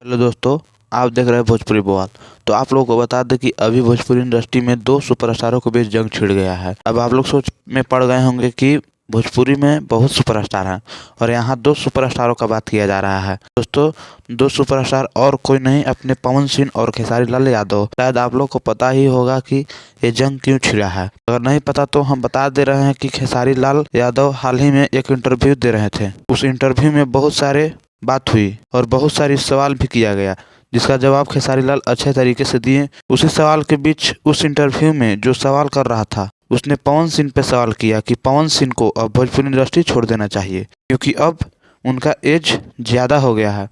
Hello दोस्तों, आप देख रहे हैं भोजपुरी बवाल। तो आप लोगों को बता दें कि अभी भोजपुरी इंडस्ट्री में दो सुपरस्टारों के बीच जंग छिड़ गया है। अब आप लोग सोच में पड़ गए होंगे कि भोजपुरी में बहुत सुपरस्टार हैं और यहाँ दो सुपरस्टारों का बात किया जा रहा है। दोस्तों, दो सुपरस्टार और कोई नहीं, अपने पवन सिंह और खेसारी लाल यादव। शायद आप लोग को पता ही होगा कि ये जंग क्यों छिड़ा है। अगर नहीं पता तो हम बता दे रहे हैं कि खेसारी लाल यादव हाल ही में एक इंटरव्यू दे रहे थे। उस इंटरव्यू में बहुत सारे बात हुई और बहुत सारी सवाल भी किया गया, जिसका जवाब खेसारी लाल अच्छे तरीके से दिए। उसी सवाल के बीच उस इंटरव्यू में जो सवाल कर रहा था, उसने पवन सिंह पे सवाल किया कि पवन सिंह को अब भोजपुरी इंडस्ट्री छोड़ देना चाहिए क्योंकि अब उनका एज ज़्यादा हो गया है।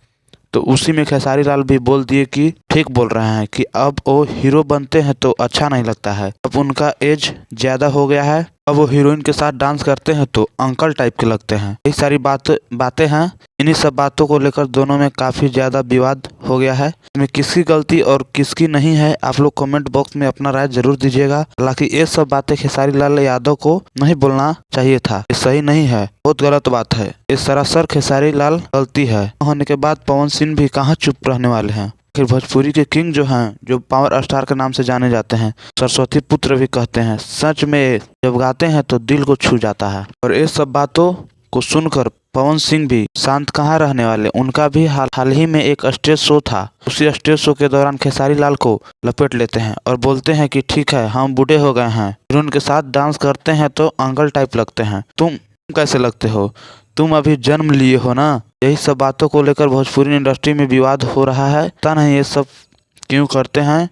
तो उसी में खेसारी लाल भी बोल दिए कि ठीक बोल रहे हैं कि अब वो हीरो बनते हैं तो अच्छा नहीं लगता है, अब उनका एज ज़्यादा हो गया है, अब वो हीरोइन के साथ डांस करते हैं तो अंकल टाइप के लगते हैं। यही सारी बातें हैं। इन्हीं सब बातों को लेकर दोनों में काफ़ी ज़्यादा विवाद हो गया है। इसमें किसकी गलती और किसकी नहीं है, आप लोग कमेंट बॉक्स में अपना राय जरूर दीजिएगा। हालांकि ये सब बातें खेसारी लाल यादव को नहीं बोलना चाहिए था, ये सही नहीं है, बहुत गलत बात है। ये सरासर खेसारी लाल गलती है। होने के बाद पवन सिंह भी कहाँ चुप रहने वाले हैं। फिर भोजपुरी के किंग जो हैं, जो पावर स्टार के नाम से जाने जाते हैं, सरस्वती पुत्र भी कहते हैं, सच में जब गाते हैं तो दिल को छू जाता है। और ये सब बातों को सुनकर पवन सिंह भी शांत कहाँ रहने वाले। उनका भी हाल ही में एक स्टेज शो था। उसी स्टेज शो के दौरान खेसारी लाल को लपेट लेते हैं और बोलते हैं कि ठीक है, हम बूढ़े हो गए हैं, फिर उनके साथ डांस करते हैं तो अंकल टाइप लगते हैं, तुम कैसे लगते हो, तुम अभी जन्म लिए हो ना। यही सब बातों को लेकर भोजपुरी इंडस्ट्री में विवाद हो रहा है। पता नहीं ये सब क्यों करते हैं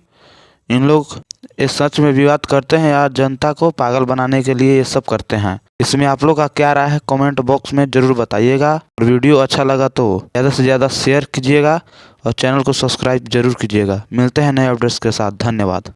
इन लोग। ये सच में विवाद करते हैं या जनता को पागल बनाने के लिए ये सब करते हैं। इसमें आप लोग का क्या राय है, कमेंट बॉक्स में जरूर बताइएगा। और वीडियो अच्छा लगा तो ज़्यादा से ज़्यादा शेयर कीजिएगा और चैनल को सब्सक्राइब जरूर कीजिएगा। मिलते हैं नए अपडेट्स के साथ। धन्यवाद।